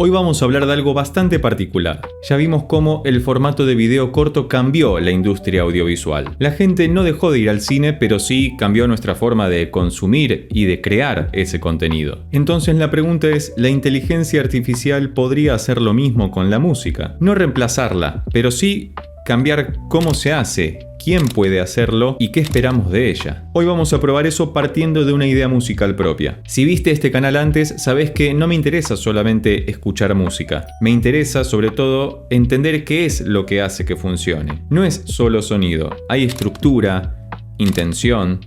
Hoy vamos a hablar de algo bastante particular. Ya vimos cómo el formato de video corto cambió la industria audiovisual. La gente no dejó de ir al cine, pero sí cambió nuestra forma de consumir y de crear ese contenido. Entonces la pregunta es, ¿la inteligencia artificial podría hacer lo mismo con la música? No reemplazarla, pero sí cambiar cómo se hace, quién puede hacerlo y qué esperamos de ella. Hoy vamos a probar eso partiendo de una idea musical propia. Si viste este canal antes, sabés que no me interesa solamente escuchar música. Me interesa sobre todo entender qué es lo que hace que funcione. No es solo sonido, hay estructura, intención,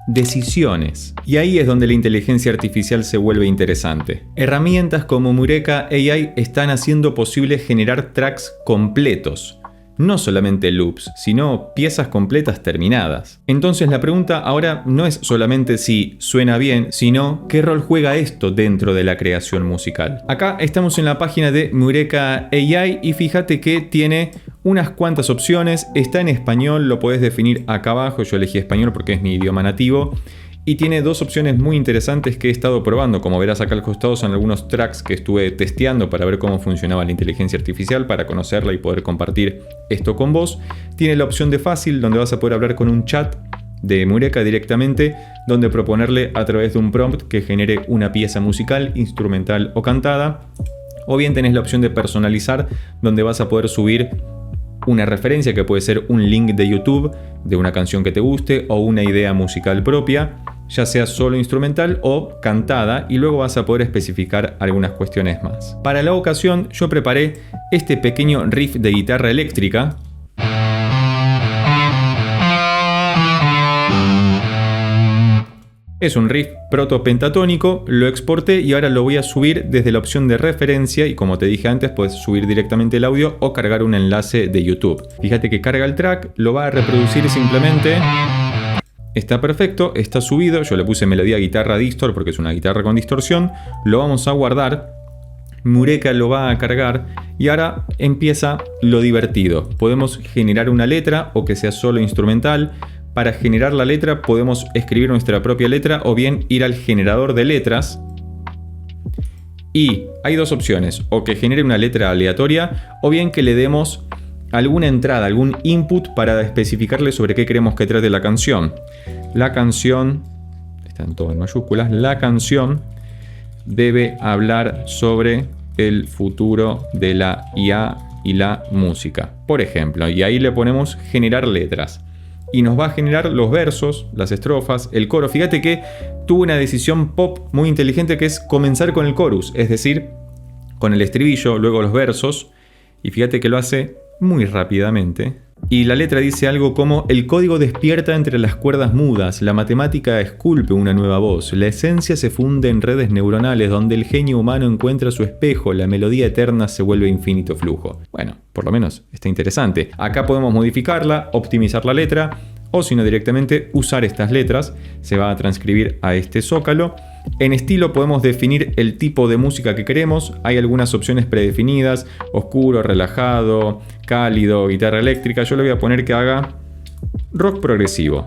decisiones. Y ahí es donde la inteligencia artificial se vuelve interesante. Herramientas como Mureka AI están haciendo posible generar tracks completos. No solamente loops, sino piezas completas terminadas. Entonces la pregunta ahora no es solamente si suena bien, sino qué rol juega esto dentro de la creación musical. Acá estamos en la página de Mureka AI y fíjate que tiene unas cuantas opciones. Está en español, lo podés definir acá abajo. Yo elegí español porque es mi idioma nativo. Y tiene dos opciones muy interesantes que he estado probando. Como verás acá al costado son algunos tracks que estuve testeando para ver cómo funcionaba la inteligencia artificial, para conocerla y poder compartir esto con vos. Tiene la opción de fácil, donde vas a poder hablar con un chat de Mureka directamente, donde proponerle a través de un prompt que genere una pieza musical, instrumental o cantada. O bien tenés la opción de personalizar, donde vas a poder subir una referencia que puede ser un link de YouTube de una canción que te guste o una idea musical propia, ya sea solo instrumental o cantada, y luego vas a poder especificar algunas cuestiones más. Para la ocasión yo preparé este pequeño riff de guitarra eléctrica. Es un riff protopentatónico, lo exporté y ahora lo voy a subir desde la opción de referencia y como te dije antes puedes subir directamente el audio o cargar un enlace de YouTube. Fíjate que carga el track, lo va a reproducir simplemente. Está perfecto, está subido, yo le puse melodía guitarra distor porque es una guitarra con distorsión. Lo vamos a guardar, Mureka lo va a cargar y ahora empieza lo divertido. Podemos generar una letra o que sea solo instrumental. Para generar la letra podemos escribir nuestra propia letra o bien ir al generador de letras. Y hay dos opciones, o que genere una letra aleatoria o bien que le demos alguna entrada, algún input para especificarle sobre qué queremos que trate la canción. La canción, están todo en mayúsculas, la canción debe hablar sobre el futuro de la IA y la música, por ejemplo, y ahí le ponemos generar letras. Y nos va a generar los versos, las estrofas, el coro. Fíjate que tuvo una decisión pop muy inteligente que es comenzar con el chorus, es decir, con el estribillo, luego los versos. Y fíjate que lo hace muy rápidamente. Y la letra dice algo como: el código despierta entre las cuerdas mudas, la matemática esculpe una nueva voz, la esencia se funde en redes neuronales donde el genio humano encuentra su espejo, la melodía eterna se vuelve infinito flujo. Bueno, por lo menos está interesante. Acá podemos modificarla, optimizar la letra, o si no directamente usar estas letras. Se va a transcribir a este zócalo. En estilo podemos definir el tipo de música que queremos. Hay algunas opciones predefinidas: oscuro, relajado, cálido, guitarra eléctrica. Yo le voy a poner que haga rock progresivo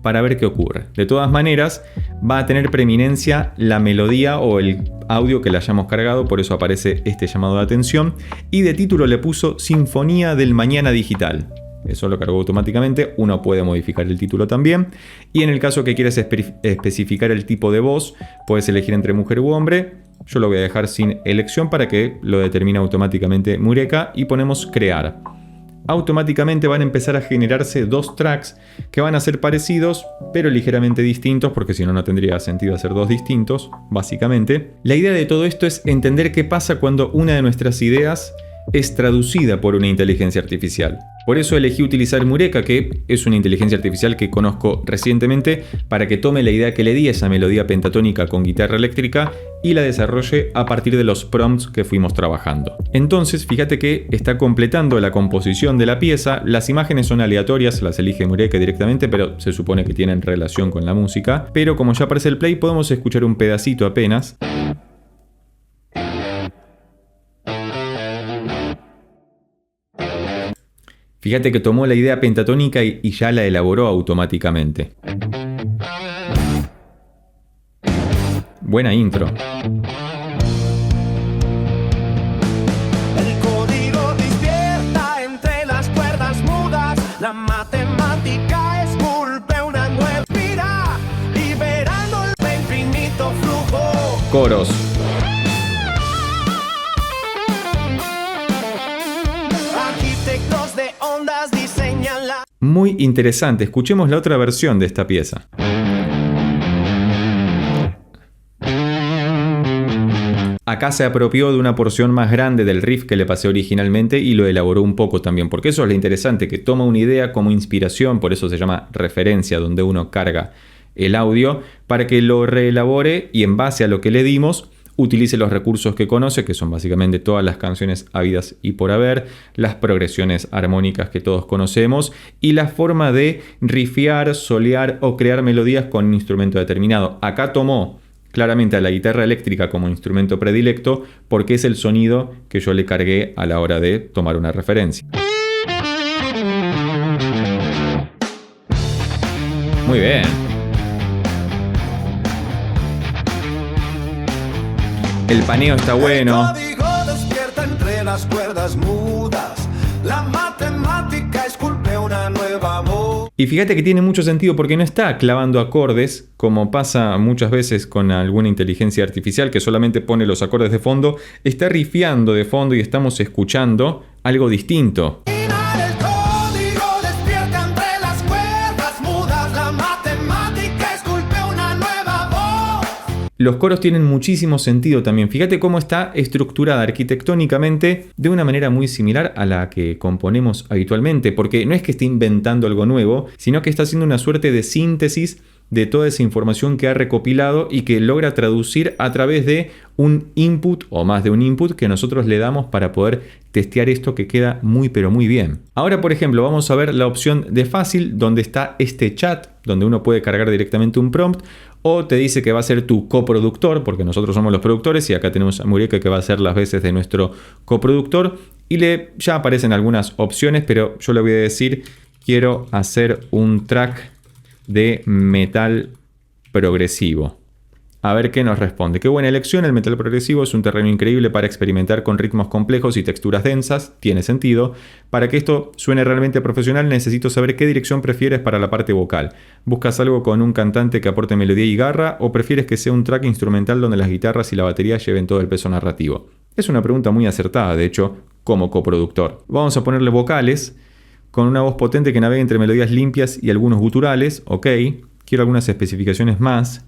para ver qué ocurre. De todas maneras va a tener preeminencia la melodía o el audio que le hayamos cargado, por eso aparece este llamado de atención. Y de título le puso Sinfonía del Mañana Digital. Eso lo cargó automáticamente. Uno puede modificar el título también. Y en el caso que quieras especificar el tipo de voz, puedes elegir entre mujer u hombre. Yo lo voy a dejar sin elección para que lo determine automáticamente Mureka. Y ponemos crear. Automáticamente van a empezar a generarse dos tracks que van a ser parecidos pero ligeramente distintos, porque si no, no tendría sentido hacer dos distintos, básicamente. La idea de todo esto es entender qué pasa cuando una de nuestras ideas es traducida por una inteligencia artificial. Por eso elegí utilizar Mureka, que es una inteligencia artificial que conozco recientemente, para que tome la idea que le di a esa melodía pentatónica con guitarra eléctrica y la desarrolle a partir de los prompts que fuimos trabajando. Entonces, fíjate que está completando la composición de la pieza. Las imágenes son aleatorias, las elige Mureka directamente, pero se supone que tienen relación con la música. Pero como ya aparece el play, podemos escuchar un pedacito apenas. Fíjate que tomó la idea pentatónica y ya la elaboró automáticamente. Buena intro. La matemática esculpe una nueva vida, liberando el infinito flujo. Coros. Arquitectos de ondas diseñan la... Muy interesante. Escuchemos la otra versión de esta pieza. Acá se apropió de una porción más grande del riff que le pasé originalmente y lo elaboró un poco también, porque eso es lo interesante, que toma una idea como inspiración, por eso se llama referencia, donde uno carga el audio, para que lo reelabore y en base a lo que le dimos, utilice los recursos que conoce, que son básicamente todas las canciones habidas y por haber, las progresiones armónicas que todos conocemos y la forma de riffear, solear o crear melodías con un instrumento determinado. Acá tomó claramente a la guitarra eléctrica como instrumento predilecto porque es el sonido que yo le cargué a la hora de tomar una referencia. Muy bien. El paneo está bueno. El código despierta entre las cuerdas mudas. La matemática esculpe una nueva voz. Y fíjate que tiene mucho sentido porque no está clavando acordes, como pasa muchas veces con alguna inteligencia artificial que solamente pone los acordes de fondo. Está riffeando de fondo y estamos escuchando algo distinto. El código despierta entre las cuerdas mudas. La matemática esculpe una nueva voz. Los coros tienen muchísimo sentido también. Fíjate cómo está estructurada arquitectónicamente de una manera muy similar a la que componemos habitualmente, porque no es que esté inventando algo nuevo, sino que está haciendo una suerte de síntesis de toda esa información que ha recopilado y que logra traducir a través de un input o más de un input que nosotros le damos para poder testear esto que queda muy pero muy bien. Ahora, por ejemplo, vamos a ver la opción de fácil donde está este chat, donde uno puede cargar directamente un prompt o te dice que va a ser tu coproductor, porque nosotros somos los productores y acá tenemos a Mureca que va a ser las veces de nuestro coproductor y ya aparecen algunas opciones, pero yo le voy a decir quiero hacer un track de metal progresivo. A ver qué nos responde. Qué buena elección, el metal progresivo es un terreno increíble para experimentar con ritmos complejos y texturas densas. Tiene sentido. Para que esto suene realmente profesional necesito saber qué dirección prefieres para la parte vocal. ¿Buscas algo con un cantante que aporte melodía y garra o prefieres que sea un track instrumental donde las guitarras y la batería lleven todo el peso narrativo? Es una pregunta muy acertada, de hecho, como coproductor. Vamos a ponerle vocales con una voz potente que navegue entre melodías limpias y algunos guturales. Ok, quiero algunas especificaciones más.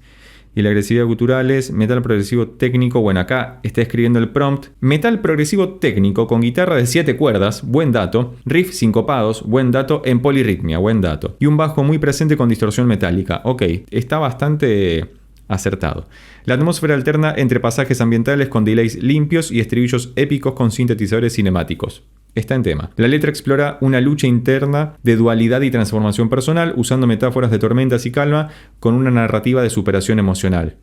Y la agresividad guturales, metal progresivo técnico. Bueno, acá está escribiendo el prompt. Metal progresivo técnico con guitarra de 7 cuerdas, buen dato. Riff sincopados, buen dato. En polirritmia, buen dato. Y un bajo muy presente con distorsión metálica. Ok, está bastante acertado. La atmósfera alterna entre pasajes ambientales con delays limpios y estribillos épicos con sintetizadores cinemáticos. Está en tema. La letra explora una lucha interna de dualidad y transformación personal, usando metáforas de tormentas y calma con una narrativa de superación emocional.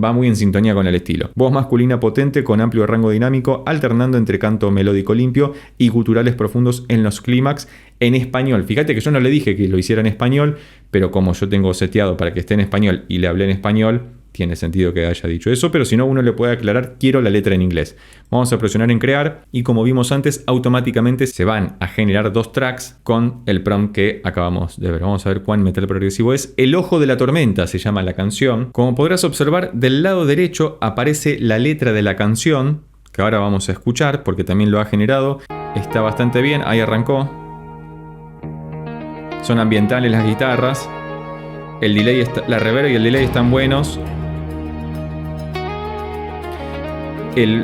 Va muy en sintonía con el estilo. Voz masculina potente con amplio rango dinámico, alternando entre canto melódico limpio y guturales profundos en los clímax en español. Fíjate que yo no le dije que lo hiciera en español, pero como yo tengo seteado para que esté en español y le hablé en español, tiene sentido que haya dicho eso, pero si no, uno le puede aclarar, quiero la letra en inglés. Vamos a presionar en crear y como vimos antes, automáticamente se van a generar 2 tracks con el prompt que acabamos de ver. Vamos a ver cuán metal progresivo es. El ojo de la tormenta se llama la canción. Como podrás observar, del lado derecho aparece la letra de la canción, que ahora vamos a escuchar porque también lo ha generado. Está bastante bien, ahí arrancó. Son ambientales las guitarras. El delay está, la reverb y el delay están buenos.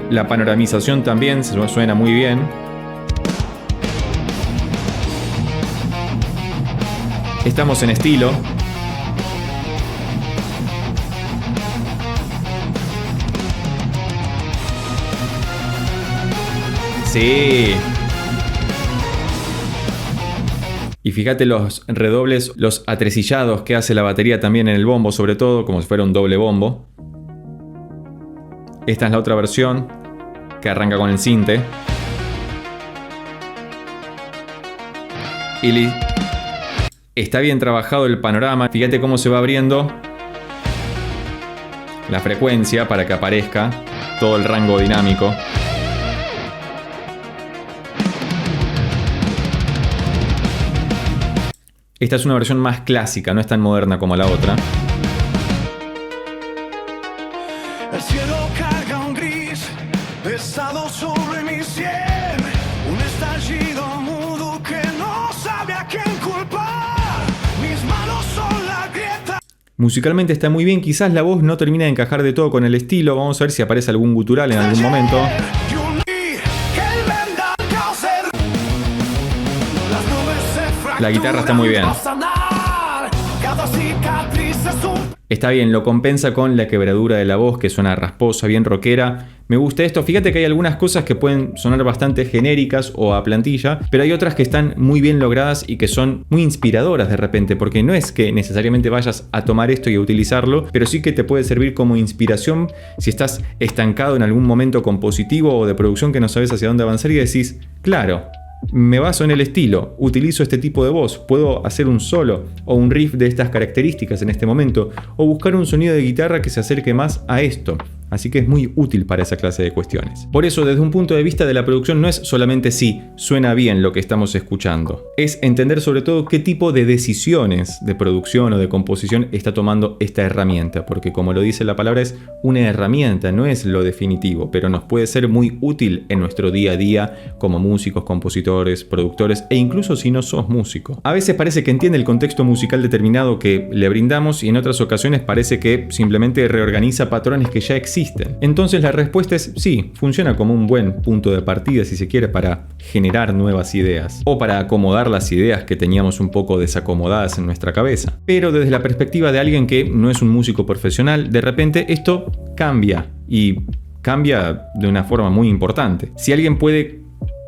La panoramización también suena muy bien. Estamos en estilo. Sí. Y fíjate los redobles, los atresillados que hace la batería también en el bombo, sobre todo, como si fuera un doble bombo. Esta es la otra versión, que arranca con el sinte. Y está bien trabajado el panorama. Fíjate cómo se va abriendo la frecuencia para que aparezca todo el rango dinámico. Esta es una versión más clásica, no es tan moderna como la otra. El cielo carga un gris pesado sobre mi sien, un estallido mudo que no sabe a quién culpar. Mis manos son la grieta. Musicalmente está muy bien, quizás la voz no termina de encajar de todo con el estilo. Vamos a ver si aparece algún gutural en algún momento. La guitarra está muy bien. Está bien, lo compensa con la quebradura de la voz que suena rasposa, bien rockera. Me gusta esto. Fíjate que hay algunas cosas que pueden sonar bastante genéricas o a plantilla, pero hay otras que están muy bien logradas y que son muy inspiradoras de repente, porque no es que necesariamente vayas a tomar esto y a utilizarlo, pero sí que te puede servir como inspiración si estás estancado en algún momento compositivo o de producción que no sabes hacia dónde avanzar y decís, claro, me baso en el estilo, utilizo este tipo de voz, puedo hacer un solo o un riff de estas características en este momento, o buscar un sonido de guitarra que se acerque más a esto. Así que es muy útil para esa clase de cuestiones. Por eso, desde un punto de vista de la producción, no es solamente si suena bien lo que estamos escuchando. Es entender sobre todo qué tipo de decisiones de producción o de composición está tomando esta herramienta. Porque como lo dice la palabra, es una herramienta, no es lo definitivo. Pero nos puede ser muy útil en nuestro día a día como músicos, compositores, productores e incluso si no sos músico. A veces parece que entiende el contexto musical determinado que le brindamos y en otras ocasiones parece que simplemente reorganiza patrones que ya existen. Entonces la respuesta es sí, funciona como un buen punto de partida si se quiere para generar nuevas ideas o para acomodar las ideas que teníamos un poco desacomodadas en nuestra cabeza. Pero desde la perspectiva de alguien que no es un músico profesional, de repente esto cambia y cambia de una forma muy importante. Si alguien puede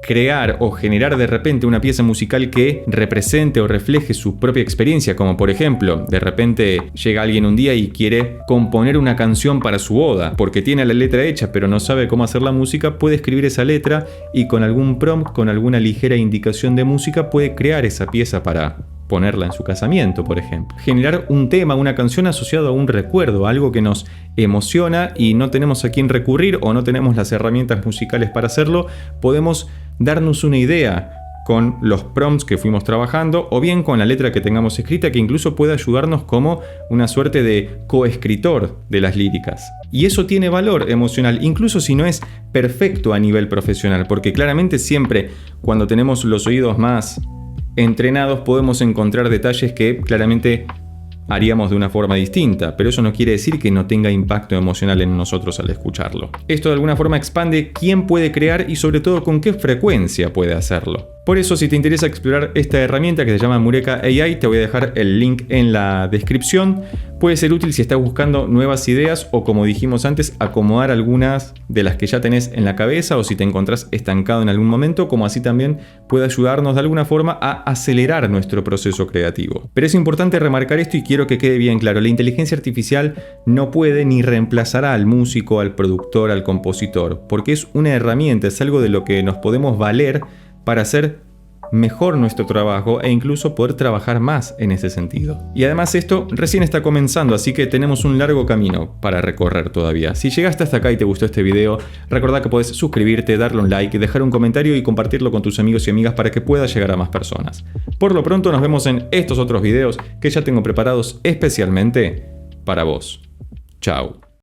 crear o generar de repente una pieza musical que represente o refleje su propia experiencia, como por ejemplo, de repente llega alguien un día y quiere componer una canción para su boda, porque tiene la letra hecha pero no sabe cómo hacer la música, puede escribir esa letra y con algún prompt, con alguna ligera indicación de música, puede crear esa pieza para ponerla en su casamiento, por ejemplo. Generar un tema, una canción asociado a un recuerdo, algo que nos emociona y no tenemos a quién recurrir o no tenemos las herramientas musicales para hacerlo, podemos darnos una idea con los prompts que fuimos trabajando o bien con la letra que tengamos escrita que incluso puede ayudarnos como una suerte de coescritor de las líricas. Y eso tiene valor emocional, incluso si no es perfecto a nivel profesional, porque claramente siempre cuando tenemos los oídos más entrenados podemos encontrar detalles que claramente haríamos de una forma distinta, pero eso no quiere decir que no tenga impacto emocional en nosotros al escucharlo. Esto de alguna forma expande quién puede crear y sobre todo con qué frecuencia puede hacerlo. Por eso, si te interesa explorar esta herramienta que se llama Mureka AI, te voy a dejar el link en la descripción. Puede ser útil si estás buscando nuevas ideas o, como dijimos antes, acomodar algunas de las que ya tenés en la cabeza o si te encontrás estancado en algún momento, como así también puede ayudarnos de alguna forma a acelerar nuestro proceso creativo. Pero es importante remarcar esto y quiero que quede bien claro. La inteligencia artificial no puede ni reemplazará al músico, al productor, al compositor, porque es una herramienta, es algo de lo que nos podemos valer para hacer mejor nuestro trabajo e incluso poder trabajar más en ese sentido. Y además esto recién está comenzando, así que tenemos un largo camino para recorrer todavía. Si llegaste hasta acá y te gustó este video, recordá que podés suscribirte, darle un like, dejar un comentario y compartirlo con tus amigos y amigas para que pueda llegar a más personas. Por lo pronto nos vemos en estos otros videos que ya tengo preparados especialmente para vos. Chao.